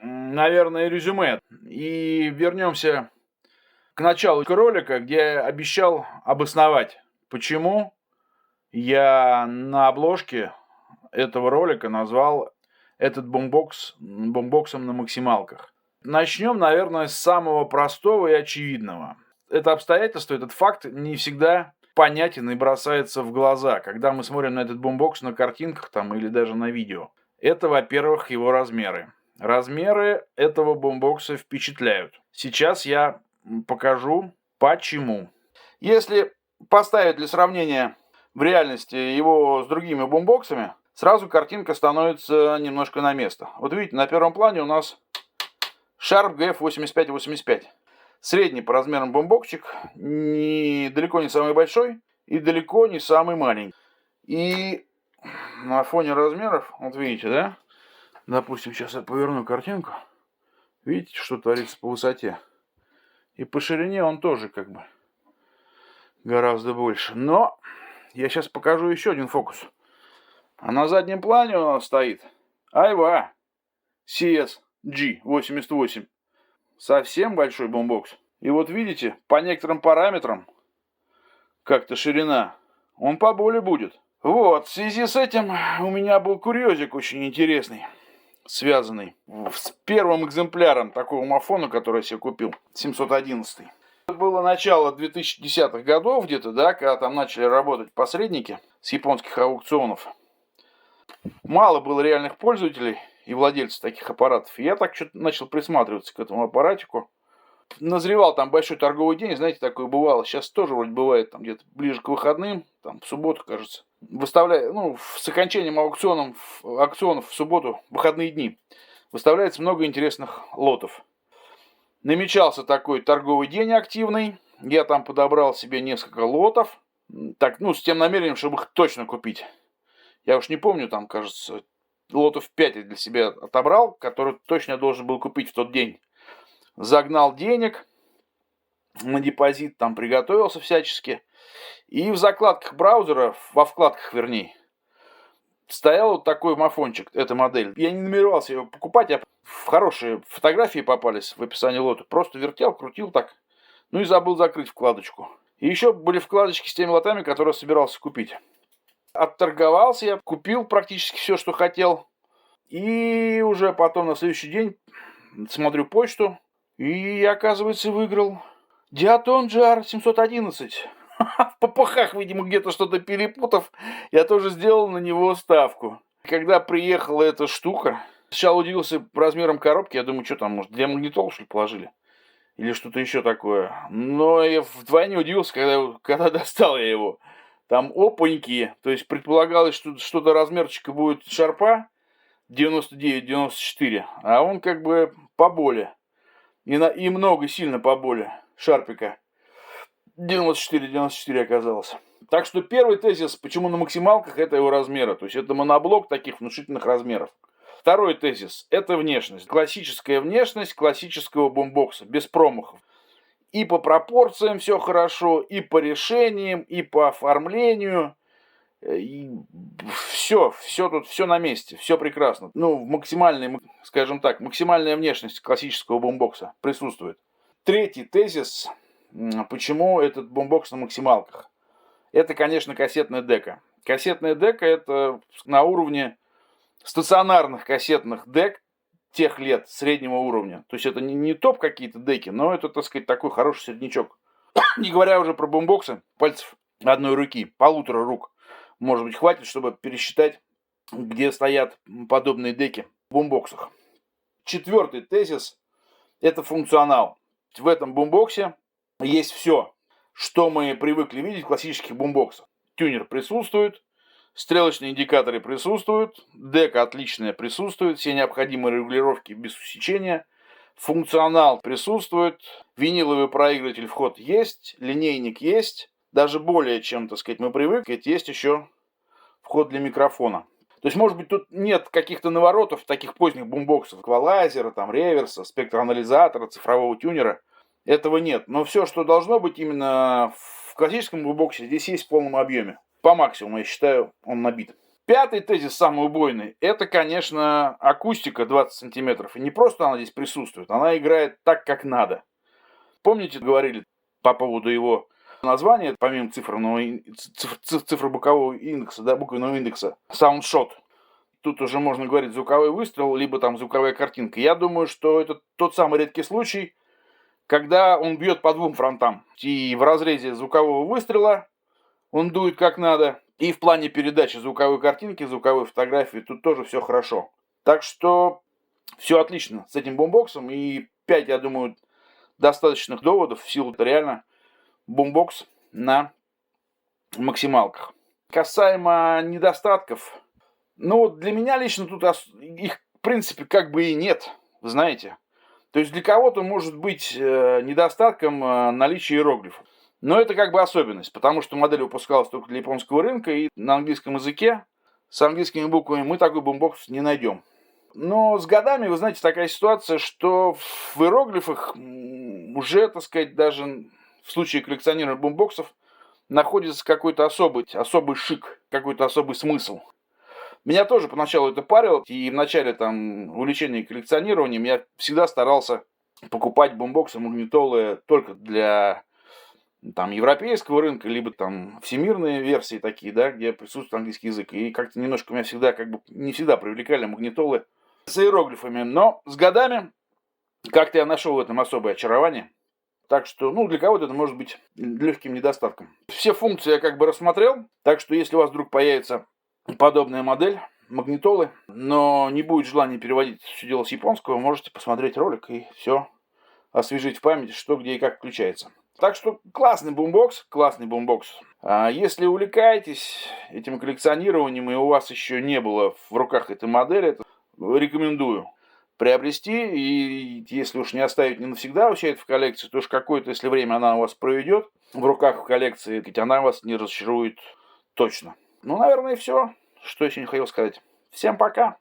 A: Наверное, резюме. И вернемся к началу ролика, где я обещал обосновать, почему я на обложке этого ролика назвал этот бомбоксом на максималках. Начнем, наверное, с самого простого и очевидного. Это обстоятельство, этот факт не всегда понятен и бросается в глаза, когда мы смотрим на этот бомбокс на картинках там, или даже на видео. Это, во-первых, его размеры. Размеры этого бомбокса впечатляют. Сейчас я покажу, почему. Если поставить для сравнения в реальности его с другими бомбоксами, сразу картинка становится немножко на место. Вот видите, на первом плане у нас Sharp GF8585. Средний по размерам бомбоксик, далеко не самый большой и далеко не самый маленький. И на фоне размеров, вот видите, да? Допустим, сейчас я поверну картинку. Видите, что творится по высоте? И по ширине он тоже как бы гораздо больше. Но я сейчас покажу еще один фокус. А на заднем плане у нас стоит Айва CS-G88. Совсем большой бомбокс. И вот видите, по некоторым параметрам, как-то ширина, он поболее будет. Вот, в связи с этим у меня был курьезик очень интересный, связанный с первым экземпляром такого мафона, который я себе купил, 711. Это было начало 2010-х годов где-то, да, когда там начали работать посредники с японских аукционов. Мало было реальных пользователей и владельцы таких аппаратов. И я так что-то начал присматриваться к этому аппаратику. Назревал там большой торговый день, знаете, такое бывало. Сейчас тоже вроде бывает там где-то ближе к выходным, там в субботу, кажется. Выставляю, с окончанием аукционов в субботу, в выходные дни, выставляется много интересных лотов. Намечался такой торговый день активный. Я там подобрал себе несколько лотов. Так, с тем намерением, чтобы их точно купить. Я уж не помню, там, кажется, лотов 5 я для себя отобрал, которые точно я должен был купить в тот день. Загнал денег на депозит, там приготовился всячески. И в закладках браузера, во вкладках вернее, стоял вот такой мафончик, эта модель. Я не намеревался его покупать, а хорошие фотографии попались в описании лота. Просто вертел, крутил так, и забыл закрыть вкладочку. И еще были вкладочки с теми лотами, которые я собирался купить. Отторговался я, купил практически все, что хотел. И уже потом на следующий день смотрю почту. И, оказывается, выиграл Диатон GR711. В попыхах, видимо, где-то что-то перепутав, я тоже сделал на него ставку. Когда приехала эта штука, сначала удивился размером коробки. Я думаю, что там, может, для магнитол, что ли, положили? Или что-то еще такое. Но я вдвойне удивился, когда достал я его. Там опаньки. То есть предполагалось, что что-то размерчика будет шарпа 99-94. А он как бы поболее. И много, сильно поболее шарпика. 94 оказалось. Так что первый тезис, почему на максималках, это его размера. То есть это моноблок таких внушительных размеров. Второй тезис – это внешность. Классическая внешность классического бумбокса, без промахов. И по пропорциям все хорошо, и по решениям, и по оформлению. И все тут, все на месте, все прекрасно. Максимальная внешность классического бумбокса присутствует. Третий тезис, почему этот бумбокс на максималках. Это, конечно, кассетная дека. Кассетная дека – это на уровне стационарных кассетных дек тех лет среднего уровня. То есть это не топ какие-то деки, но это, так сказать, такой хороший среднячок. Не говоря уже про бумбоксы, пальцев одной руки, 1,5 рук, может быть, хватит, чтобы пересчитать, где стоят подобные деки в бумбоксах. Четвертый тезис – это функционал. В этом бумбоксе есть все, что мы привыкли видеть в классических бумбоксах. Тюнер присутствует, стрелочные индикаторы присутствуют, дека отличная присутствует, все необходимые регулировки без усечения, функционал присутствует, виниловый проигрыватель вход есть, линейник есть, даже более чем, так сказать, мы привыкли, есть еще вход для микрофона. То есть, может быть, тут нет каких-то наворотов таких поздних бумбоксов, эквалайзера, там, реверса, спектроанализатора, цифрового тюнера. Этого нет. Но все, что должно быть именно в классическом бумбоксе, здесь есть в полном объеме. По максимуму, я считаю, он набит. Пятый тезис, самый убойный, это, конечно, акустика 20 сантиметров. И не просто она здесь присутствует, она играет так, как надо. Помните, говорили по поводу его названия, помимо цифр бокового индекса, буквенного индекса, саундшот. Тут уже можно говорить звуковой выстрел, либо там звуковая картинка. Я думаю, что это тот самый редкий случай, когда он бьет по двум фронтам. И в разрезе звукового выстрела он дует как надо, и в плане передачи звуковой картинки, звуковой фотографии тут тоже все хорошо. Так что все отлично с этим бумбоксом. И 5, я думаю, достаточных доводов в силу реально бумбокс на максималках. Касаемо недостатков, для меня лично тут их в принципе как бы и нет, вы знаете. То есть для кого-то может быть недостатком наличие иероглифов. Но это как бы особенность, потому что модель выпускалась только для японского рынка, и на английском языке с английскими буквами мы такой бумбокс не найдем. Но с годами, вы знаете, такая ситуация, что в иероглифах уже, так сказать, даже в случае коллекционирования бумбоксов находится какой-то особый шик, какой-то особый смысл. Меня тоже поначалу это парило, и в начале увлечения коллекционированием я всегда старался покупать бумбоксы, магнитолы только для европейского рынка, либо всемирные версии такие, да, где присутствует английский язык. И как-то немножко меня всегда, не всегда привлекали магнитолы с иероглифами. Но с годами как-то я нашел в этом особое очарование. Так что, для кого-то это может быть легким недостатком. Все функции я рассмотрел, так что если у вас вдруг появится подобная модель, магнитолы, но не будет желания переводить все дело с японского, можете посмотреть ролик и все освежить в памяти, что, где и как включается. Так что классный бумбокс, классный бумбокс. А если увлекаетесь этим коллекционированием и у вас еще не было в руках этой модели, то рекомендую приобрести. И если уж не оставить не навсегда вообще это в коллекции, то уж какое-то, если время она у вас проведет в руках в коллекции, ведь она вас не разочарует точно. Ну, наверное, и все, что еще не хотел сказать. Всем пока!